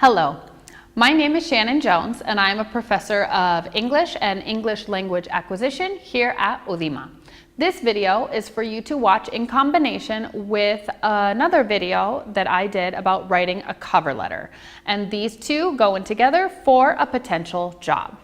Hello, my name is Shannon Jones and I am a professor of English and English language acquisition here at UDIMA. This video is for you to watch in combination with another video that I did about writing a cover letter. And these two go in together for a potential job.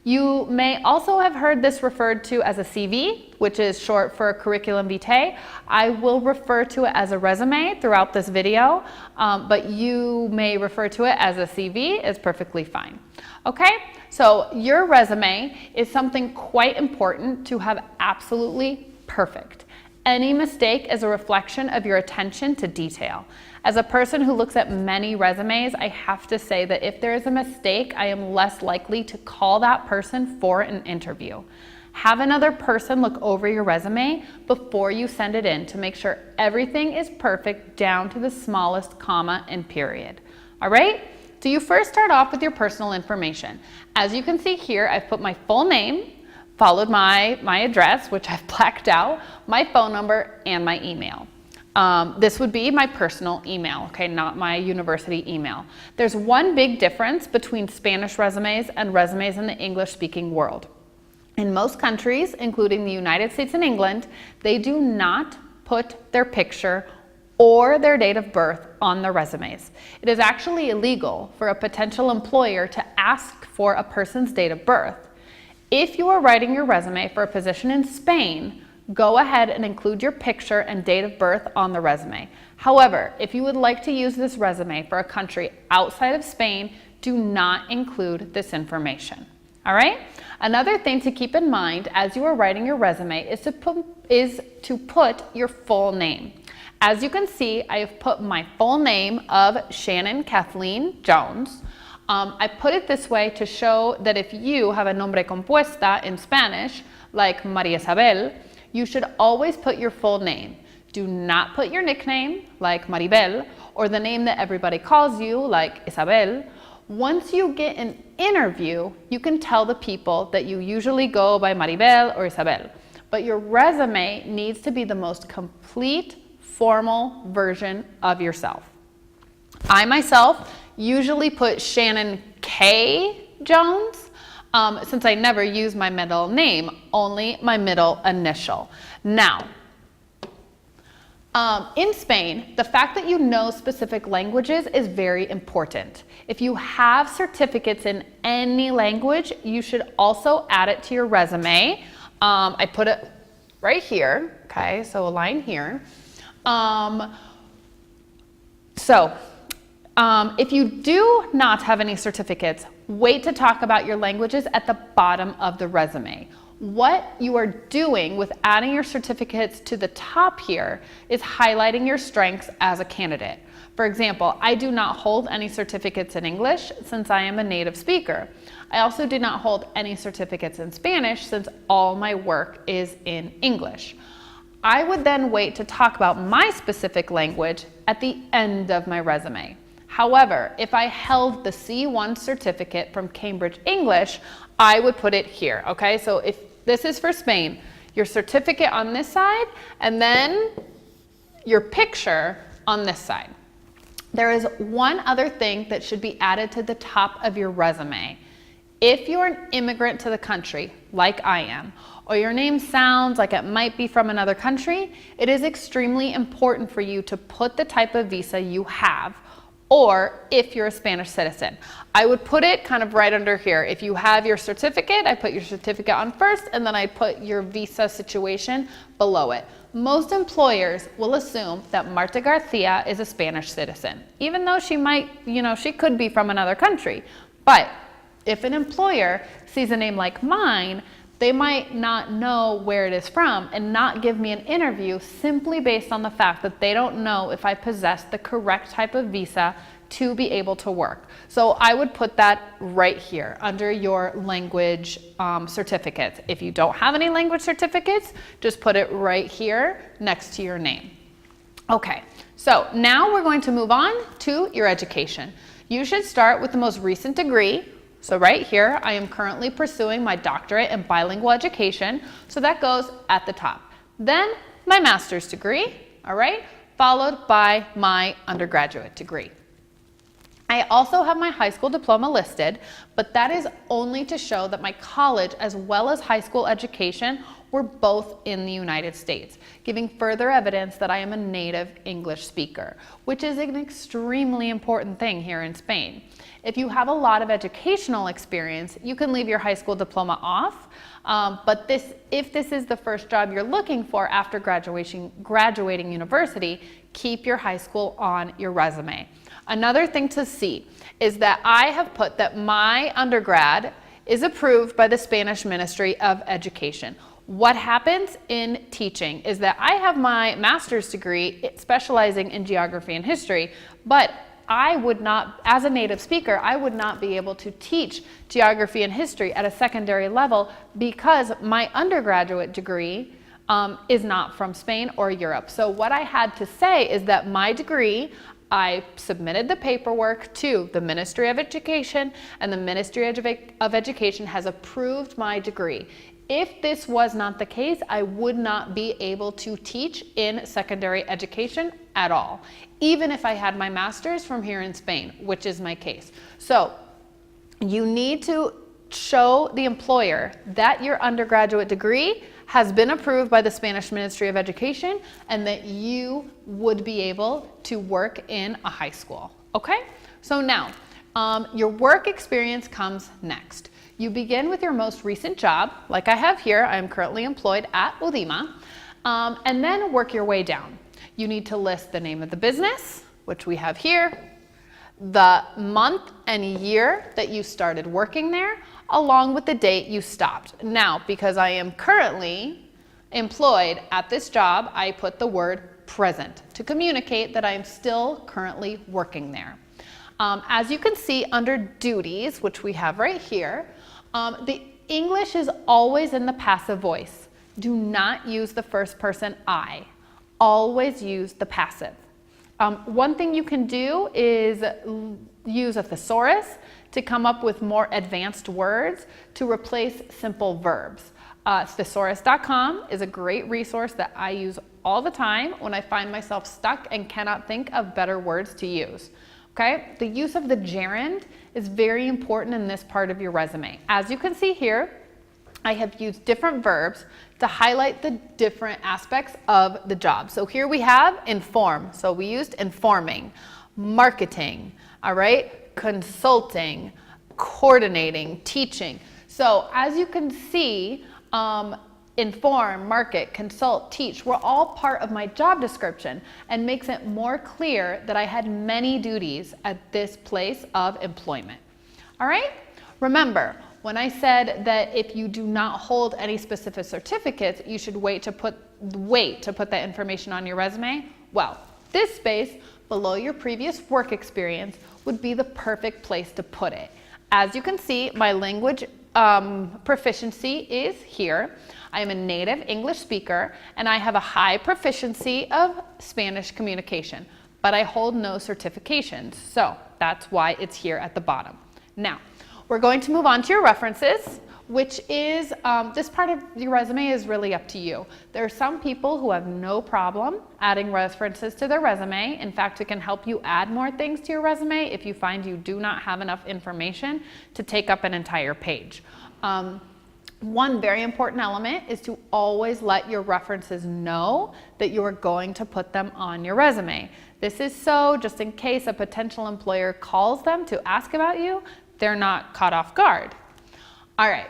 You may also have heard this referred to as a CV, which is short for curriculum vitae. I will refer to it as a resume throughout this video, but you may refer to it as a CV. It's perfectly fine. Okay, so your resume is something quite important to have absolutely perfect. Any mistake is a reflection of your attention to detail. As a person who looks at many resumes, I have to say that if there is a mistake, I am less likely to call that person for an interview. Have another person look over your resume before you send it in to make sure everything is perfect down to the smallest comma and period. All right? So you first start off with your personal information. As you can see here, I've put my full name, followed my address, which I've blacked out, my phone number, and my email. This would be my personal email, okay, not my university email. There's one big difference between Spanish resumes and resumes in the English-speaking world. In most countries, including the United States and England, they do not put their picture or their date of birth on their resumes. It is actually illegal for a potential employer to ask for a person's date of birth. If you are writing your resume for a position in Spain, go ahead and include your picture and date of birth on the resume. However, if you would like to use this resume for a country outside of Spain, do not include this information. All right? Another thing to keep in mind as you are writing your resume is to put your full name. As you can see, I have put my full name of Shannon Kathleen Jones. I put it this way to show that if you have a nombre compuesta in Spanish, like Maria Isabel, you should always put your full name. Do not put your nickname, like Maribel, or the name that everybody calls you, like Isabel. Once you get an interview, you can tell the people that you usually go by Maribel or Isabel. But your resume needs to be the most complete, formal version of yourself. I myself usually put Shannon K. Jones, since I never use my middle name, only my middle initial. Now, in Spain, the fact that you know specific languages is very important. If you have certificates in any language, you should also add it to your resume. I put it right here, okay, so a line here. If you do not have any certificates, wait to talk about your languages at the bottom of the resume. What you are doing with adding your certificates to the top here is highlighting your strengths as a candidate. For example, I do not hold any certificates in English since I am a native speaker. I also do not hold any certificates in Spanish since all my work is in English. I would then wait to talk about my specific language at the end of my resume. However, if I held the C1 certificate from Cambridge English, I would put it here, okay? So if this is for Spain, your certificate on this side, and then your picture on this side. There is one other thing that should be added to the top of your resume. If you're an immigrant to the country, like I am, or your name sounds like it might be from another country, it is extremely important for you to put the type of visa you have, or if you're a Spanish citizen. I would put it kind of right under here. If you have your certificate, I put your certificate on first, and then I put your visa situation below it. Most employers will assume that Marta Garcia is a Spanish citizen, even though she might, she could be from another country. But if an employer sees a name like mine, they might not know where it is from and not give me an interview simply based on the fact that they don't know if I possess the correct type of visa to be able to work. So I would put that right here under your language certificates. If you don't have any language certificates, just put it right here next to your name. Okay, so now we're going to move on to your education. You should start with the most recent degree. So right here, I am currently pursuing my doctorate in bilingual education, so that goes at the top. Then my master's degree, all right, followed by my undergraduate degree. I also have my high school diploma listed, but that is only to show that my college as well as high school education were both in the United States, giving further evidence that I am a native English speaker, which is an extremely important thing here in Spain. If you have a lot of educational experience, you can leave your high school diploma off, but if this is the first job you're looking for after graduating university, keep your high school on your resume. Another thing to see is that I have put that my undergrad is approved by the Spanish Ministry of Education. What happens in teaching is that I have my master's degree specializing in geography and history, but I would not, as a native speaker, I would not be able to teach geography and history at a secondary level because my undergraduate degree is not from Spain or Europe. So what I had to say is that my degree, I submitted the paperwork to the Ministry of Education, and the Ministry of Education has approved my degree. If this was not the case, I would not be able to teach in secondary education at all, even if I had my master's from here in Spain, which is my case. So you need to show the employer that your undergraduate degree has been approved by the Spanish Ministry of Education and that you would be able to work in a high school, okay? So now, your work experience comes next. You begin with your most recent job, like I have here. I am currently employed at Udima, and then work your way down. You need to list the name of the business, which we have here, the month and year that you started working there, along with the date you stopped. Now, because I am currently employed at this job, I put the word present to communicate that I am still currently working there. As you can see under duties, which we have right here, the English is always in the passive voice. Do not use the first person I. Always use the passive. One thing you can do is use a thesaurus to come up with more advanced words to replace simple verbs. Thesaurus.com is a great resource that I use all the time when I find myself stuck and cannot think of better words to use. Okay? The use of the gerund is very important in this part of your resume. As you can see here, I have used different verbs to highlight the different aspects of the job. So here we have inform. So we used informing, marketing, all right, consulting, coordinating, teaching. So as you can see, inform, market, consult, teach were all part of my job description and makes it more clear that I had many duties at this place of employment. All right? Remember, when I said that if you do not hold any specific certificates, you should wait to put that information on your resume, well, this space below your previous work experience would be the perfect place to put it. As you can see, my language proficiency is here. I am a native English speaker and I have a high proficiency of Spanish communication, but I hold no certifications. So that's why it's here at the bottom. Now, we're going to move on to your references, which is, this part of your resume is really up to you. There are some people who have no problem adding references to their resume. In fact, it can help you add more things to your resume if you find you do not have enough information to take up an entire page. One very important element is to always let your references know that you are going to put them on your resume. This is so just in case a potential employer calls them to ask about you, they're not caught off guard. All right.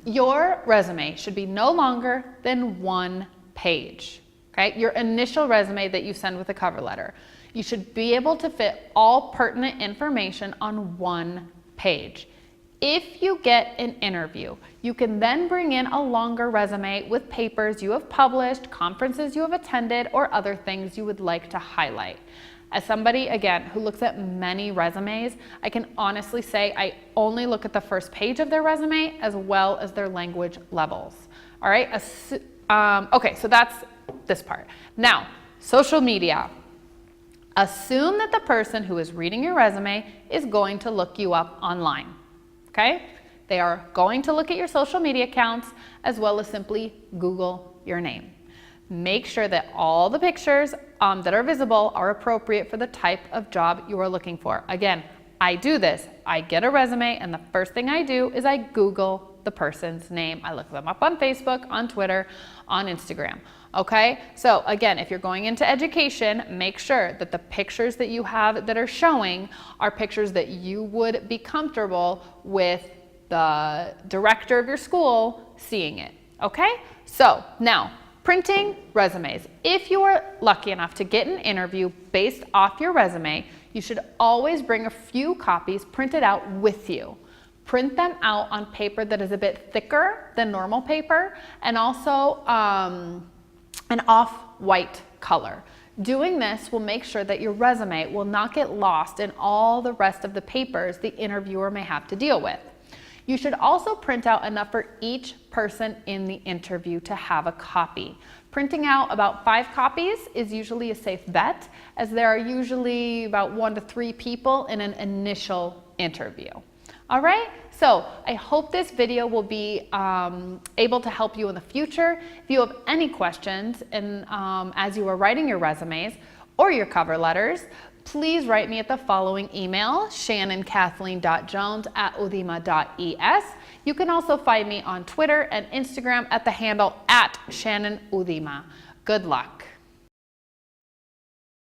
Your resume should be no longer than 1 page. Okay? Your initial resume that you send with a cover letter. You should be able to fit all pertinent information on 1 page. If you get an interview, you can then bring in a longer resume with papers you have published, conferences you have attended, or other things you would like to highlight. As somebody, again, who looks at many resumes, I can honestly say I only look at the first page of their resume as well as their language levels. All right? Okay, so that's this part. Now, social media. Assume that the person who is reading your resume is going to look you up online. Okay? They are going to look at your social media accounts as well as simply Google your name. Make sure that all the pictures that are visible are appropriate for the type of job you are looking for. Again, I do this. I get a resume, and the first thing I do is I Google the person's name. I look them up on Facebook, on Twitter, on Instagram. Okay, so again, if you're going into education, make sure that the pictures that you have that are showing are pictures that you would be comfortable with the director of your school seeing it. Okay, so now printing resumes. If you are lucky enough to get an interview based off your resume, you should always bring a few copies printed out with you. Print them out on paper that is a bit thicker than normal paper, and also an off-white color. Doing this will make sure that your resume will not get lost in all the rest of the papers the interviewer may have to deal with. You should also print out enough for each person in the interview to have a copy. Printing out about 5 copies is usually a safe bet, as there are usually about 1 to 3 people in an initial interview. All right, so I hope this video will be able to help you in the future. If you have any questions as you are writing your resumes or your cover letters, please write me at the following email, shannonkathleen.jones@udima.es. You can also find me on Twitter and Instagram at the handle @ShannonUdima. Good luck.